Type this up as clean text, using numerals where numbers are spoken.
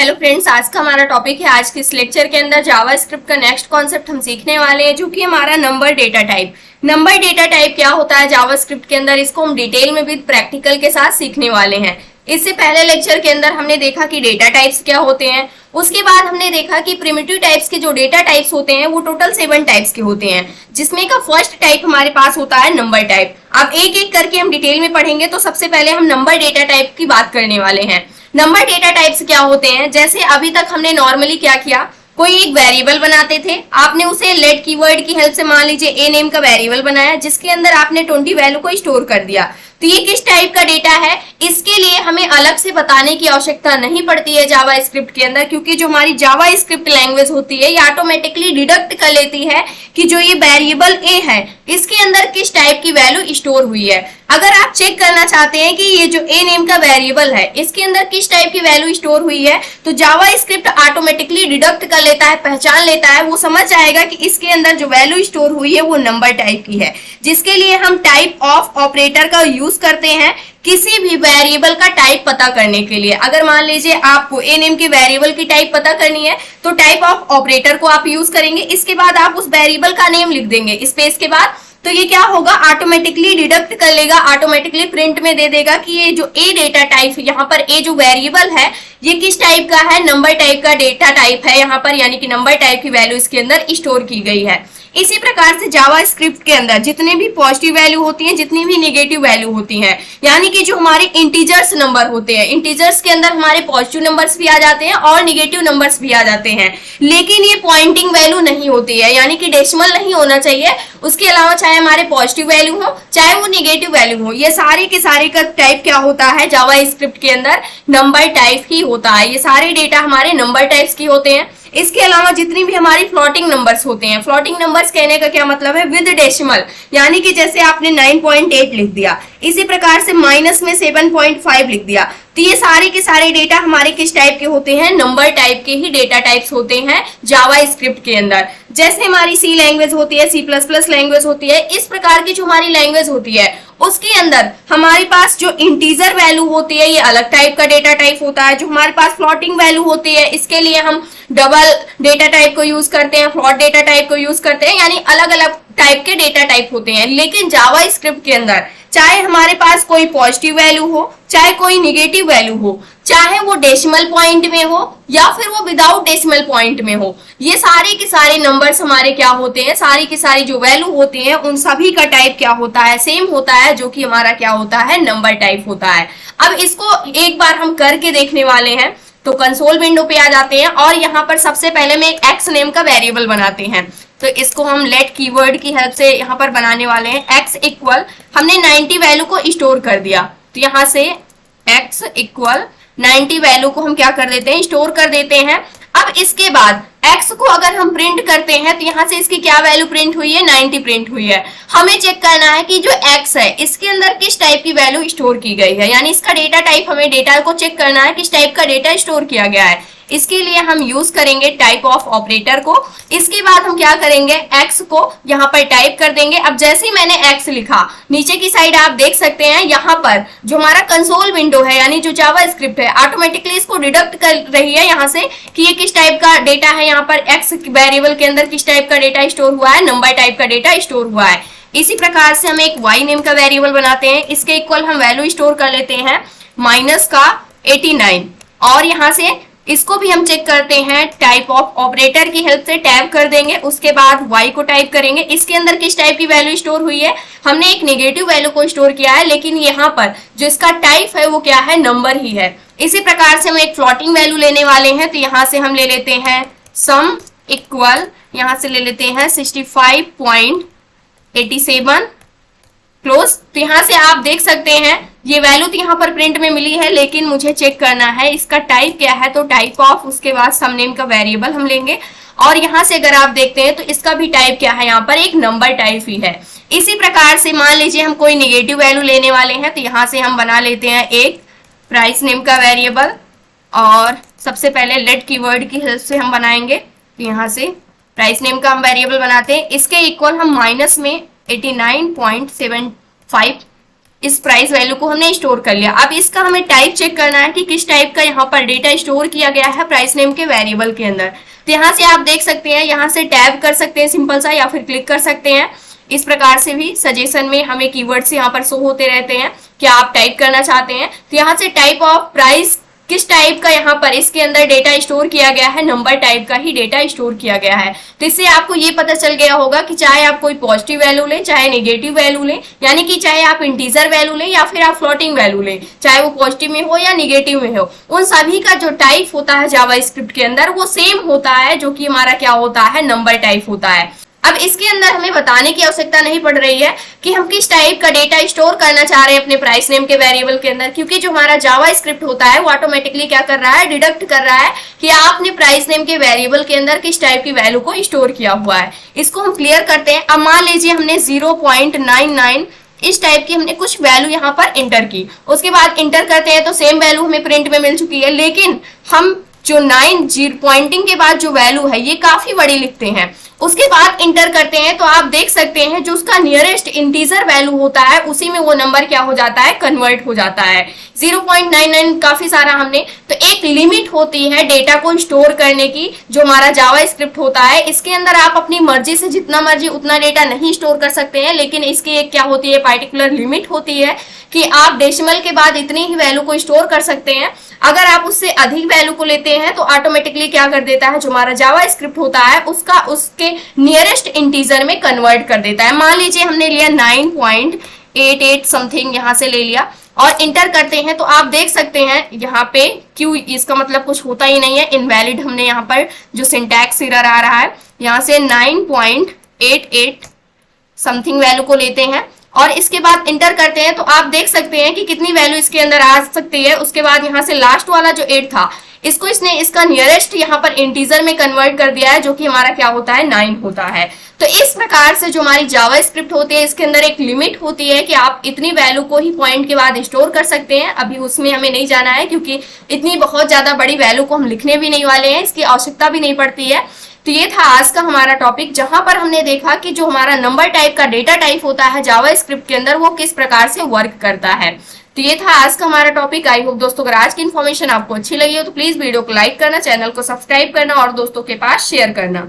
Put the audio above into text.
Hello friends, आज का हमारा टॉपिक है। आज के इस लेक्चर के अंदर जावा स्क्रिप्ट का नेक्स्ट कॉन्सेप्ट हम सीखने वाले हैं, जो कि हमारा number data type. Number data type क्या होता है जावा स्क्रिप्ट के अंदर, इसको हम डिटेल में विद प्रैक्टिकल के साथ सीखने वाले हैं। इससे पहले लेक्चर के अंदर हमने देखा कि डेटा टाइप्स क्या होते हैं। उसके बाद हमने देखा कि प्रिमिटिव टाइप्स के जो डेटा टाइप्स होते हैं वो टोटल 7 टाइप्स के होते हैं, जिसमें का फर्स्ट टाइप हमारे पास होता है नंबर टाइप। अब एक एक करके हम डिटेल में पढ़ेंगे। तो सबसे पहले हम नंबर डेटा टाइप की बात करने वाले हैं। नंबर डेटा टाइप्स क्या होते हैं, जैसे अभी तक हमने नॉर्मली क्या किया, कोई एक वेरिएबल बनाते थे, आपने उसे लेट कीवर्ड की हेल्प से मान लीजिए ए नेम का वेरिएबल बनाया, जिसके अंदर आपने 20 वैल्यू को स्टोर कर दिया। तो ये किस टाइप का डेटा है, इसके लिए हमें अलग से बताने की आवश्यकता नहीं पड़ती है जावा स्क्रिप्ट के अंदर, क्योंकि जो हमारी जावा स्क्रिप्ट लैंग्वेज होती है ये ऑटोमेटिकली डिडक्ट कर लेती है कि जो ये वेरिएबल ए है इसके अंदर किस टाइप की वैल्यू स्टोर हुई है। अगर आप चेक करना चाहते हैं कि ये जो ए नेम का वेरिएबल है इसके अंदर किस टाइप की वैल्यू स्टोर हुई है, तो जावा स्क्रिप्ट ऑटोमेटिकली डिडक्ट कर लेता है, पहचान लेता है, वो समझ जाएगा कि इसके अंदर जो वैल्यू स्टोर हुई है वो नंबर टाइप की है। जिसके लिए हम टाइप ऑफ ऑपरेटर का यूज करते हैं किसी भी वेरिएबल का टाइप पता करने के लिए। अगर मान लीजिए आपको ए नेम के वेरिएबल की टाइप पता करनी है तो टाइप ऑफ ऑपरेटर को आप यूज करेंगे। इसके बाद आप उस वेरिएबल का नेम लिख देंगे स्पेस के बाद, तो ये क्या होगा, ऑटोमेटिकली डिडक्ट कर लेगा, ऑटोमेटिकली प्रिंट में दे देगा कि ये जो ए डेटा टाइप, यहाँ पर ए जो वेरिएबल है ये किस टाइप का है, नंबर टाइप का डेटा टाइप है यहाँ पर, यानी कि नंबर टाइप की वैल्यू इसके अंदर स्टोर की गई है। इसी प्रकार से जावा स्क्रिप्ट के अंदर जितने भी पॉजिटिव वैल्यू होती हैं, जितनी भी नेगेटिव वैल्यू होती हैं, यानी कि जो हमारे इंटीजर्स नंबर होते हैं, इंटीजर्स के अंदर हमारे पॉजिटिव नंबर्स भी आ जाते हैं और नेगेटिव नंबर्स भी आ जाते हैं, लेकिन ये पॉइंटिंग वैल्यू नहीं होती है, यानी कि डेसिमल नहीं होना चाहिए। उसके अलावा चाहे हमारे पॉजिटिव वैल्यू हो चाहे वो नेगेटिव वैल्यू हो, ये सारे के सारे का टाइप क्या होता है जावा स्क्रिप्ट के अंदर, नंबर टाइप ही होता है। ये सारे डेटा हमारे नंबर टाइप्स के होते हैं। इसके अलावा जितनी भी हमारी फ्लोटिंग नंबर्स होते हैं, फ्लोटिंग नंबर्स कहने का क्या मतलब है, विद डेसिमल, यानी कि जैसे आपने 9.8 लिख दिया, इसी प्रकार से माइनस में 7.5 लिख दिया, तो ये सारे के सारे डेटा हमारे किस टाइप के होते हैं, नंबर टाइप के ही डेटा टाइप्स होते हैं जावा स्क्रिप्ट के अंदर। जैसे हमारी सी लैंग्वेज होती है, C++ लैंग्वेज होती है, इस प्रकार की जो हमारी लैंग्वेज होती है उसके अंदर हमारे पास जो इंटीजर वैल्यू होती है ये अलग टाइप का डेटा टाइप होता है। जो हमारे पास फ्लोटिंग वैल्यू होती है इसके लिए हम डबल डेटा टाइप को यूज करते हैं, फ्लोट डेटा टाइप को यूज करते हैं, यानी अलग अलग टाइप के डेटा टाइप होते हैं। लेकिन जावा स्क्रिप्ट के अंदर चाहे हमारे पास कोई पॉजिटिव वैल्यू हो चाहे कोई निगेटिव वैल्यू हो, चाहे वो डेसिमल पॉइंट में हो या फिर वो विदाउट डेसिमल पॉइंट में हो, ये सारे के सारे नंबर्स हमारे क्या होते हैं, सारी की सारी जो वैल्यू होती हैं उन सभी का टाइप क्या होता है, सेम होता है, जो कि हमारा क्या होता है, नंबर टाइप होता है। अब इसको एक बार हम करके देखने वाले हैं। तो कंसोल विंडो पे आ जाते हैं और यहाँ पर सबसे पहले में एक एक्स नेम का वेरिएबल बनाते हैं। तो इसको हम लेट कीवर्ड की हेल्प से यहाँ पर बनाने वाले हैं। एक्स इक्वल, हमने 90 वैल्यू को स्टोर कर दिया, तो यहाँ से एक्स इक्वल 90 वैल्यू को हम क्या कर देते हैं, स्टोर कर देते हैं। अब इसके बाद x को अगर हम प्रिंट करते हैं तो यहाँ से इसकी क्या वैल्यू प्रिंट हुई है, 90 प्रिंट हुई है। हमें चेक करना है कि जो x है इसके अंदर किस टाइप की वैल्यू स्टोर की गई है, यानी इसका डेटा टाइप, हमें डेटा को चेक करना है किस टाइप का डेटा स्टोर किया गया है। इसके लिए हम यूज करेंगे टाइप ऑफ ऑपरेटर को। इसके बाद हम क्या करेंगे, x को यहाँ पर टाइप कर देंगे। अब जैसे ही मैंने x लिखा, नीचे की साइड आप देख सकते हैं यहाँ पर जो हमारा कंसोल विंडो है, यानी जो जावा स्क्रिप्ट है, ऑटोमेटिकली इसको डिडक्ट कर रही है यहाँ से कि ये किस टाइप का डेटा है, यहाँ पर x वेरिएबल के अंदर किस टाइप का डेटा स्टोर हुआ है, नंबर टाइप का डेटा स्टोर हुआ है। इसी प्रकार से हम एक y नेम का वेरिएबल बनाते हैं, इसके इक्वल हम वैल्यू स्टोर कर लेते हैं माइनस का 89, और यहाँ से इसको भी हम चेक करते हैं टाइप ऑफ ऑपरेटर की हेल्प से, टैब कर देंगे। उसके बाद y को टाइप करेंगे, इसके अंदर किस टाइप की वैल्यू स्टोर हुई है, हमने एक नेगेटिव वैल्यू को स्टोर किया है, लेकिन यहाँ पर जो इसका टाइप है वो क्या है, नंबर ही है। इसी प्रकार से हम एक फ्लोटिंग वैल्यू लेने वाले हैं, तो यहाँ से हम ले लेते हैं सम इक्वल, यहाँ से ले लेते हैं 65.87 क्लोज। तो यहाँ से आप देख सकते हैं ये वैल्यू तो यहाँ पर प्रिंट में मिली है, लेकिन मुझे चेक करना है इसका टाइप क्या है, तो टाइप ऑफ, उसके बाद सम नेम का वेरिएबल हम लेंगे, और यहाँ से अगर आप देखते हैं तो इसका भी टाइप क्या है, यहाँ पर एक नंबर टाइप ही है। इसी प्रकार से मान लीजिए हम कोई निगेटिव वैल्यू लेने वाले हैं, तो यहाँ से हम बना लेते हैं एक प्राइस नेम का वेरिएबल, और सबसे पहले लेट कीवर्ड की हेल्प से हम बनाएंगे। तो यहाँ से प्राइस नेम का हम वेरिएबल बनाते हैं, इसके इक्वल हम माइनस में 89.75 इस प्राइस वैल्यू को हमने स्टोर कर लिया। अब इसका हमें टाइप चेक करना है कि किस टाइप का यहाँ पर डेटा स्टोर किया गया है प्राइस नेम के वेरिएबल के अंदर। तो यहाँ से आप देख सकते हैं, यहाँ से टैब कर सकते हैं सिंपल सा, या फिर क्लिक कर सकते हैं। इस प्रकार से भी सजेशन में हमें कीवर्ड्स यहाँ पर शो होते रहते हैं कि आप टाइप करना चाहते हैं। तो यहाँ से टाइप ऑफ प्राइस, किस टाइप का यहाँ पर इसके अंदर डेटा स्टोर किया गया है, नंबर टाइप का ही डेटा स्टोर किया गया है। तो इससे आपको ये पता चल गया होगा कि चाहे आप कोई पॉजिटिव वैल्यू लें, चाहे नेगेटिव वैल्यू लें, यानी कि चाहे आप इंटीजर वैल्यू लें या फिर आप फ्लोटिंग वैल्यू लें, चाहे वो पॉजिटिव में हो या निगेटिव में हो, उन सभी का जो टाइप होता है जावास्क्रिप्ट के अंदर वो सेम होता है, जो कि हमारा क्या होता है, नंबर टाइप होता है। अब इसके अंदर हमें बताने की आवश्यकता नहीं पड़ रही है कि हम किस टाइप का डेटा स्टोर करना चाह रहे हैं अपने प्राइस नेम के वेरिएबल के अंदर, क्योंकि जो हमारा जावास्क्रिप्ट होता है वो ऑटोमेटिकली क्या कर रहा है, डिडक्ट कर रहा है कि आपने प्राइस नेम के वेरिएबल के अंदर किस टाइप की वैल्यू को स्टोर किया हुआ है। इसको हम क्लियर करते हैं। अब मान लीजिए हमने 0.99 इस टाइप की हमने कुछ वैल्यू यहाँ पर इंटर की, उसके बाद इंटर करते हैं तो सेम वैल्यू हमें प्रिंट में मिल चुकी है, लेकिन हम जो 9 पॉइंटिंग के बाद जो वैल्यू है ये काफी बड़ी लिखते हैं, उसके बाद इंटर करते हैं तो आप देख सकते हैं जो उसका नियरेस्ट इंटीजर वैल्यू होता है उसी में वो नंबर क्या हो जाता है, कन्वर्ट हो जाता है। 0.99 काफी सारा हमने, तो एक लिमिट होती है डेटा को स्टोर करने की जो हमारा जावास्क्रिप्ट होता है। इसके अंदर आप अपनी मर्जी से जितना मर्जी उतना डेटा नहीं स्टोर कर सकते हैं, लेकिन इसकी एक क्या होती है, पार्टिकुलर लिमिट होती है कि आप डेसिमल के बाद इतनी ही वैल्यू को स्टोर कर सकते हैं। अगर आप उससे अधिक वैल्यू को लेते हैं तो ऑटोमेटिकली क्या कर देता है, जो हमारा जावास्क्रिप्ट होता है उसका उसके नियरेस्ट इंटीजर में कन्वर्ट कर देता है। मान लीजिए हमने लिया 9.88 समथिंग यहाँ से ले लिया और इंटर करते हैं तो आप देख सकते हैं यहाँ पे क्यों, इसका मतलब कुछ होता ही नहीं है, इनवैलिड हमने यहाँ पर जो सिंटैक्स एरर आ रहा है, यहाँ से 9.88 समथिंग वैल्यू को लेते हैं और इसके बाद इंटर करते हैं तो आप देख सकते हैं कि कितनी वैल्यू इसके अंदर आ सकती है। उसके बाद यहाँ से लास्ट वाला जो 8 था इसको इसने इसका नियरेस्ट यहाँ पर इंटीजर में कन्वर्ट कर दिया है, जो कि हमारा क्या होता है, 9 होता है। तो इस प्रकार से जो हमारी जावास्क्रिप्ट होती है इसके अंदर एक लिमिट होती है कि आप इतनी वैल्यू को ही पॉइंट के बाद स्टोर कर सकते हैं। अभी उसमें हमें नहीं जाना है क्योंकि इतनी बहुत ज्यादा बड़ी वैल्यू को हम लिखने भी नहीं वाले हैं, इसकी आवश्यकता भी नहीं पड़ती है। तो ये था आज का हमारा टॉपिक, जहां पर हमने देखा कि जो हमारा नंबर टाइप का डेटा टाइप होता है जावास्क्रिप्ट के अंदर वो किस प्रकार से वर्क करता है। तो ये था आज का हमारा टॉपिक। आई होप दोस्तों अगर आज की इन्फॉर्मेशन आपको अच्छी लगी हो तो प्लीज वीडियो को लाइक करना, चैनल को सब्सक्राइब करना और दोस्तों के पास शेयर करना।